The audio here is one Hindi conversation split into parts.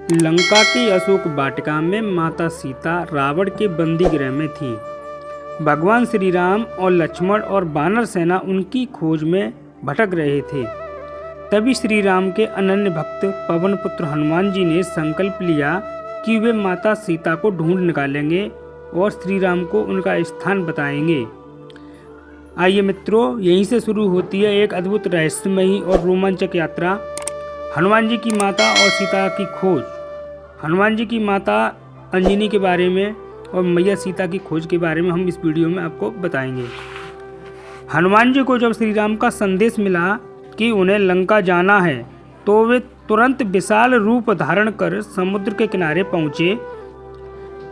लंका की अशोक वाटिका में माता सीता रावण के बंदी गृह में थी। भगवान श्री राम और लक्ष्मण और वानर सेना उनकी खोज में भटक रहे थे। तभी श्री राम के अनन्य भक्त पवन पुत्र हनुमान जी ने संकल्प लिया कि वे माता सीता को ढूंढ निकालेंगे और श्री राम को उनका स्थान बताएंगे। आइए मित्रों, यहीं से शुरू होती है एक अद्भुत रहस्यमयी और रोमांचक यात्रा, हनुमान जी की माता और सीता की खोज। हनुमान जी की माता अंजनी के बारे में और मैया सीता की खोज के बारे में हम इस वीडियो में आपको बताएंगे। हनुमान जी को जब श्री राम का संदेश मिला कि उन्हें लंका जाना है तो वे तुरंत विशाल रूप धारण कर समुद्र के किनारे पहुँचे।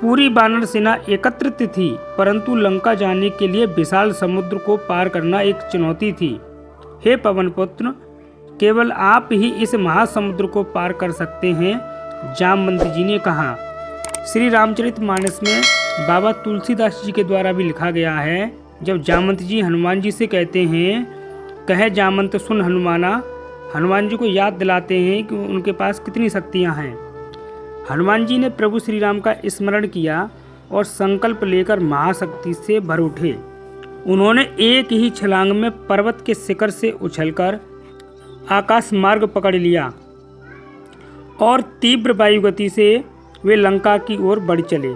पूरी वानर सेना एकत्रित थी, परंतु लंका जाने के लिए विशाल समुद्र को पार करना एक चुनौती थी। हे पवन पुत्र, केवल आप ही इस महासमुद्र को पार कर सकते हैं, जामवंत जी ने कहा। श्री रामचरितमानस में बाबा तुलसीदास जी के द्वारा भी लिखा गया है, जब जामवंत जी हनुमान जी से कहते हैं, कहे जामवंत सुन हनुमाना, हनुमान जी को याद दिलाते हैं कि उनके पास कितनी शक्तियां हैं। हनुमान जी ने प्रभु श्री राम का स्मरण किया और संकल्प लेकर महाशक्ति से भर उठे। उन्होंने एक ही छलांग में पर्वत के शिखर से उछलकर आकाश मार्ग पकड़ लिया और तीव्र वायुगति से वे लंका की ओर बढ़ चले।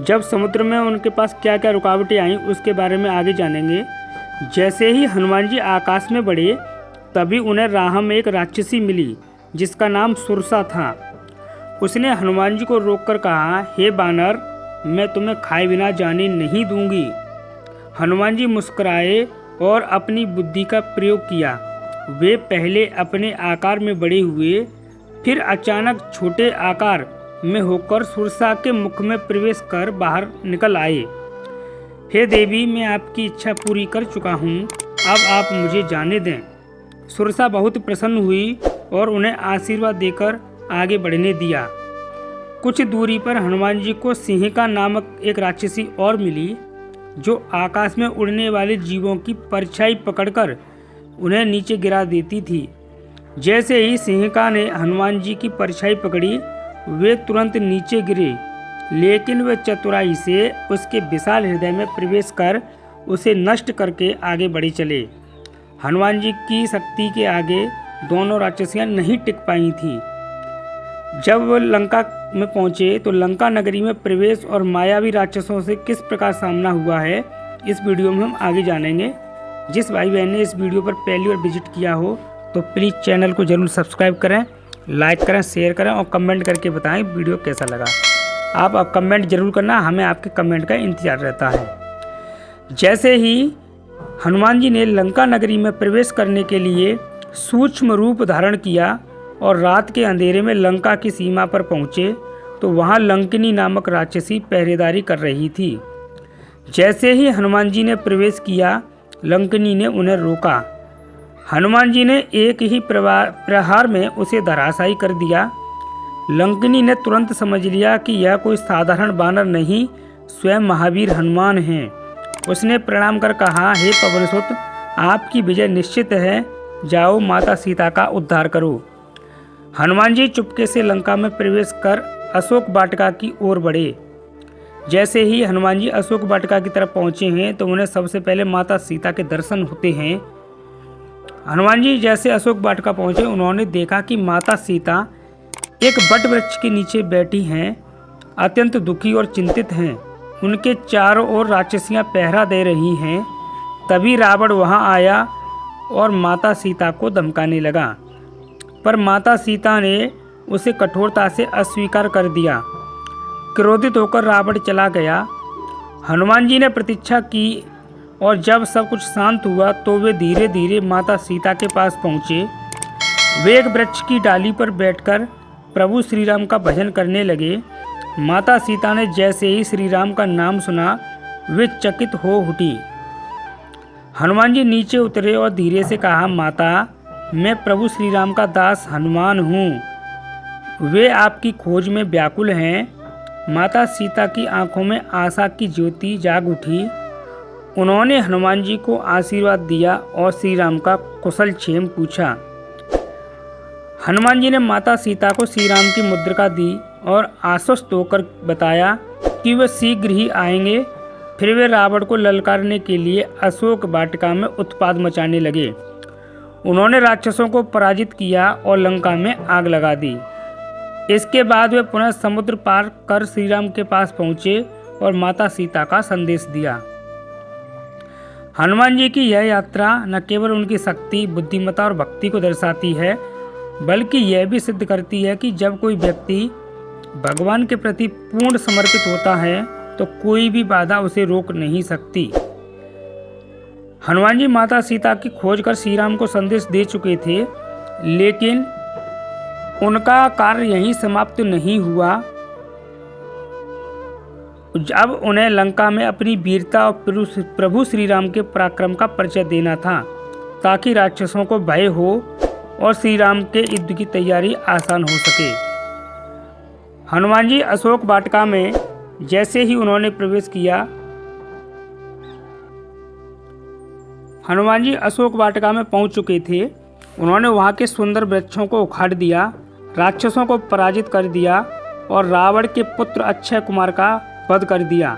जब समुद्र में उनके पास क्या क्या रुकावटें आईं उसके बारे में आगे जानेंगे। जैसे ही हनुमान जी आकाश में बढ़े तभी उन्हें राह में एक राक्षसी मिली जिसका नाम सुरसा था। उसने हनुमान जी को रोककर कहा, हे बानर, मैं तुम्हें खाए बिना जाने नहीं दूंगी। हनुमान जी मुस्कुराए और अपनी बुद्धि का प्रयोग किया। वे पहले अपने आकार में बड़े हुए, फिर अचानक छोटे आकार में होकर सुरसा के मुख में प्रवेश कर बाहर निकल आए। हे देवी, मैं आपकी इच्छा पूरी कर चुका हूँ, अब आप मुझे जाने दें। सुरसा बहुत प्रसन्न हुई और उन्हें आशीर्वाद देकर आगे बढ़ने दिया। कुछ दूरी पर हनुमान जी को सिंहिका नामक एक राक्षसी और मिली, जो आकाश में उड़ने वाले जीवों की परछाई पकड़कर उन्हें नीचे गिरा देती थी। जैसे ही सिंहिका ने हनुमान जी की परछाई पकड़ी, वे तुरंत नीचे गिरे, लेकिन वे चतुराई से उसके विशाल हृदय में प्रवेश कर उसे नष्ट करके आगे बढ़े चले। हनुमान जी की शक्ति के आगे दोनों राक्षसियां नहीं टिक पाई थीं। जब वो लंका में पहुंचे तो लंका नगरी में प्रवेश और मायावी राक्षसों से किस प्रकार सामना हुआ है, इस वीडियो में हम आगे जानेंगे। जिस भाई बहन ने इस वीडियो पर पहली बार विजिट किया हो तो प्लीज़ चैनल को जरूर सब्सक्राइब करें, लाइक करें, शेयर करें और कमेंट करके बताएं वीडियो कैसा लगा। आप कमेंट जरूर करना, हमें आपके कमेंट का इंतजार रहता है। जैसे ही हनुमान जी ने लंका नगरी में प्रवेश करने के लिए सूक्ष्म रूप धारण किया और रात के अंधेरे में लंका की सीमा पर पहुँचे तो वहाँ लंकिनी नामक राक्षसी पहरेदारी कर रही थी। जैसे ही हनुमान जी ने प्रवेश किया, लंकिनी ने उन्हें रोका। हनुमान जी ने एक ही प्रहार में उसे धराशायी कर दिया। लंकिनी ने तुरंत समझ लिया कि यह कोई साधारण बानर नहीं, स्वयं महावीर हनुमान हैं। उसने प्रणाम कर कहा, हे पवनसुत, आपकी विजय निश्चित है, जाओ माता सीता का उद्धार करो। हनुमान जी चुपके से लंका में प्रवेश कर अशोक वाटिका की ओर बढ़े। जैसे ही हनुमान जी अशोक वाटिका की तरफ पहुंचे हैं तो उन्हें सबसे पहले माता सीता के दर्शन होते हैं। हनुमान जी जैसे अशोक वाटिका पहुंचे, उन्होंने देखा कि माता सीता एक वट वृक्ष के नीचे बैठी हैं, अत्यंत दुखी और चिंतित हैं। उनके चारों ओर राक्षसियां पहरा दे रही हैं। तभी रावण वहां आया और माता सीता को धमकाने लगा, पर माता सीता ने उसे कठोरता से अस्वीकार कर दिया। क्रोधित होकर रावण चला गया। हनुमान जी ने प्रतीक्षा की और जब सब कुछ शांत हुआ तो वे धीरे धीरे माता सीता के पास पहुँचे। वे एक वृक्ष की डाली पर बैठकर प्रभु श्री राम का भजन करने लगे। माता सीता ने जैसे ही श्री राम का नाम सुना, वे चकित हो उठी। हनुमान जी नीचे उतरे और धीरे से कहा, माता, मैं प्रभु श्री राम का दास हनुमान हूँ। वे आपकी खोज में व्याकुल हैं। माता सीता की आंखों में आशा की ज्योति जाग उठी। उन्होंने हनुमान जी को आशीर्वाद दिया और श्री राम का कुशल क्षेम पूछा। हनुमान जी ने माता सीता को श्री राम की मुद्रिका दी और आश्वस्त होकर बताया कि वे शीघ्र ही आएंगे। फिर वे रावण को ललकारने के लिए अशोक वाटिका में उत्पात मचाने लगे। उन्होंने राक्षसों को पराजित किया और लंका में आग लगा दी। इसके बाद वे पुनः समुद्र पार कर श्री राम के पास पहुँचे और माता सीता का संदेश दिया। हनुमान जी की यह यात्रा न केवल उनकी शक्ति, बुद्धिमत्ता और भक्ति को दर्शाती है, बल्कि यह भी सिद्ध करती है कि जब कोई व्यक्ति भगवान के प्रति पूर्ण समर्पित होता है तो कोई भी बाधा उसे रोक नहीं सकती। हनुमान जी माता सीता की खोज कर श्री राम को संदेश दे चुके थे, लेकिन उनका कार्य यहीं समाप्त नहीं हुआ। अब उन्हें लंका में अपनी वीरता और प्रभु श्री राम के पराक्रम का परिचय देना था, ताकि राक्षसों को भय हो और श्री राम के युद्ध की तैयारी आसान हो सके। हनुमान जी अशोक वाटिका में जैसे ही उन्होंने प्रवेश किया, हनुमान जी अशोक वाटिका में पहुंच चुके थे। उन्होंने वहां के सुंदर वृक्षों को उखाड़ दिया, राक्षसों को पराजित कर दिया और रावण के पुत्र अक्षय कुमार का वध कर दिया।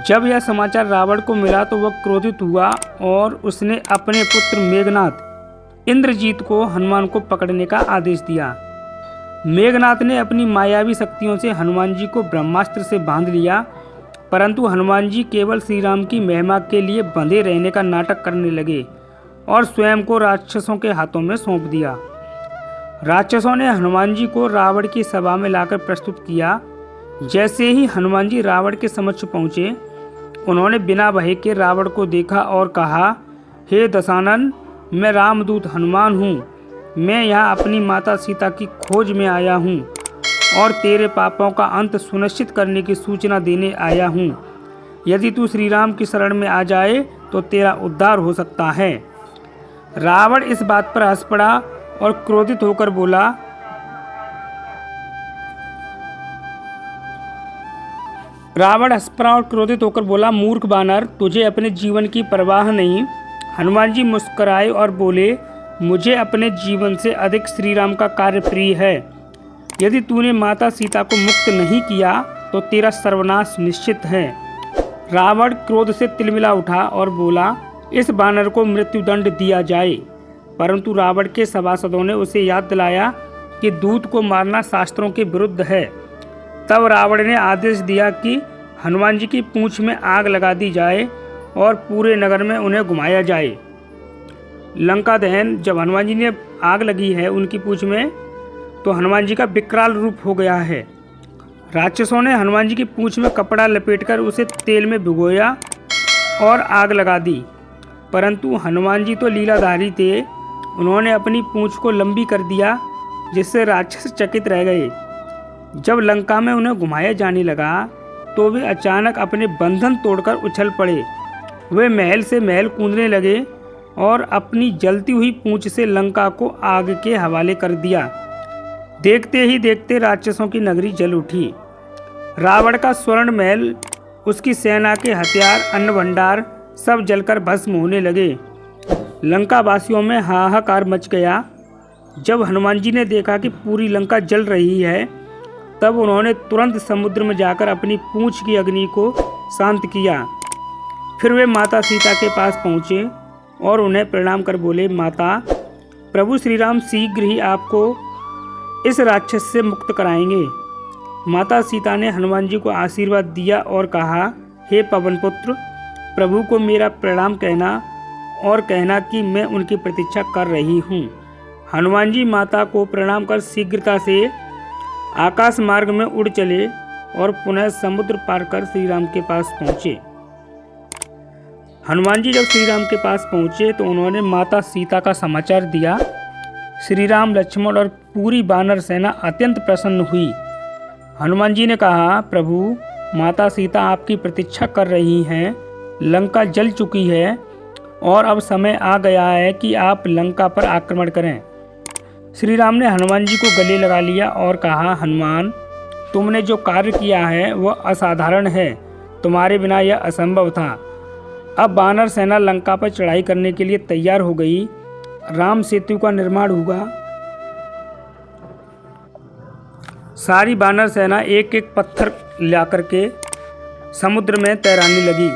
जब यह समाचार रावण को मिला तो वह क्रोधित हुआ और उसने अपने पुत्र मेघनाथ इंद्रजीत को हनुमान को पकड़ने का आदेश दिया। मेघनाथ ने अपनी मायावी शक्तियों से हनुमान जी को ब्रह्मास्त्र से बांध लिया, परंतु हनुमान जी केवल श्री राम की महिमा के लिए बंधे रहने का नाटक करने लगे और स्वयं को राक्षसों के हाथों में सौंप दिया। राक्षसों ने हनुमान जी को रावण की सभा में लाकर प्रस्तुत किया। जैसे ही हनुमान जी रावण के समक्ष पहुँचे, उन्होंने बिना भय के रावण को देखा और कहा, हे दशानन, मैं रामदूत हनुमान हूँ। मैं यहाँ अपनी माता सीता की खोज में आया हूँ और तेरे पापों का अंत सुनिश्चित करने की सूचना देने आया हूँ। यदि तू श्री राम की शरण में आ जाए तो तेरा उद्धार हो सकता है। रावण इस बात पर हंस पड़ा और क्रोधित होकर बोला, मूर्ख बानर, तुझे अपने जीवन की परवाह नहीं। हनुमान जी मुस्कुराए और बोले, मुझे अपने जीवन से अधिक श्री राम का कार्य प्रिय है। यदि तूने माता सीता को मुक्त नहीं किया तो तेरा सर्वनाश निश्चित है। रावण क्रोध से तिलमिला उठा और बोला, इस बानर को मृत्युदंड दिया जाए। परंतु रावण के सभासदों ने उसे याद दिलाया कि दूत को मारना शास्त्रों के विरुद्ध है। तब रावण ने आदेश दिया कि हनुमान जी की पूंछ में आग लगा दी जाए और पूरे नगर में उन्हें घुमाया जाए। लंका दहन, जब हनुमान जी ने आग लगी है उनकी पूंछ में, तो हनुमान जी का विकराल रूप हो गया है। राक्षसों ने हनुमान जी की पूंछ में कपड़ा लपेटकर उसे तेल में भिगोया और आग लगा दी, परंतु हनुमान जी तो लीलाधारी थे। उन्होंने अपनी पूंछ को लंबी कर दिया, जिससे राक्षस चकित रह गए। जब लंका में उन्हें घुमाया जाने लगा तो वे अचानक अपने बंधन तोड़कर उछल पड़े। वे महल से महल कूदने लगे और अपनी जलती हुई पूंछ से लंका को आग के हवाले कर दिया। देखते ही देखते राक्षसों की नगरी जल उठी। रावण का स्वर्ण महल, उसकी सेना के हथियार, अन्न भंडार सब जलकर भस्म होने लगे। लंका वासियों में हाहाकार मच गया। जब हनुमान जी ने देखा कि पूरी लंका जल रही है, तब उन्होंने तुरंत समुद्र में जाकर अपनी पूंछ की अग्नि को शांत किया। फिर वे माता सीता के पास पहुँचे और उन्हें प्रणाम कर बोले, माता, प्रभु श्री राम शीघ्र ही आपको इस राक्षस से मुक्त कराएंगे। माता सीता ने हनुमान जी को आशीर्वाद दिया और कहा, हे पवन पुत्र, प्रभु को मेरा प्रणाम कहना और कहना कि मैं उनकी प्रतीक्षा कर रही हूँ। हनुमान जी माता को प्रणाम कर शीघ्रता से आकाश मार्ग में उड़ चले और पुनः समुद्र पार कर श्री राम के पास पहुँचे। हनुमान जी जब श्री राम के पास पहुँचे तो उन्होंने माता सीता का समाचार दिया। श्री राम, लक्ष्मण और पूरी वानर सेना अत्यंत प्रसन्न हुई। हनुमान जी ने कहा, प्रभु, माता सीता आपकी प्रतीक्षा कर रही हैं। लंका जल चुकी है और अब समय आ गया है कि आप लंका पर आक्रमण करें। श्री राम ने हनुमान जी को गले लगा लिया और कहा, हनुमान, तुमने जो कार्य किया है वह असाधारण है। तुम्हारे बिना यह असंभव था। अब वानर सेना लंका पर चढ़ाई करने के लिए तैयार हो गई। राम सेतु का निर्माण हुआ सारी वानर सेना एक एक पत्थर लाकर के समुद्र में तैराने लगी।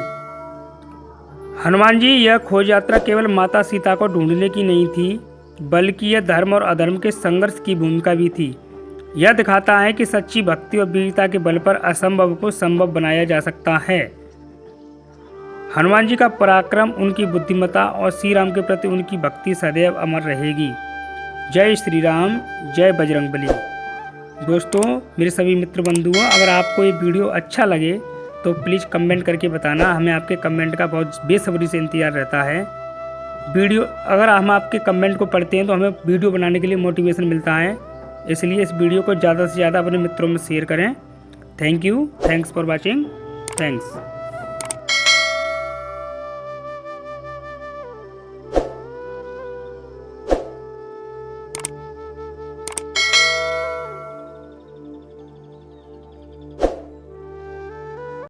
हनुमान जी, यह खोज यात्रा केवल माता सीता को ढूंढने की नहीं थी, बल्कि यह धर्म और अधर्म के संघर्ष की भूमिका भी थी। यह दिखाता है कि सच्ची भक्ति और वीरता के बल पर असंभव को संभव बनाया जा सकता है। हनुमान जी का पराक्रम, उनकी बुद्धिमत्ता और श्री राम के प्रति उनकी भक्ति सदैव अमर रहेगी। जय श्री राम, जय बजरंगबली। दोस्तों, मेरे सभी मित्र बंधुओं, अगर आपको ये वीडियो अच्छा लगे तो प्लीज़ कमेंट करके बताना। हमें आपके कमेंट का बहुत बेसब्री से इंतजार रहता है। अगर हम आपके कमेंट को पढ़ते हैं तो हमें वीडियो बनाने के लिए मोटिवेशन मिलता है। इसलिए इस वीडियो को ज़्यादा से ज़्यादा अपने मित्रों में शेयर करें। Thank you, thanks for watching, thanks.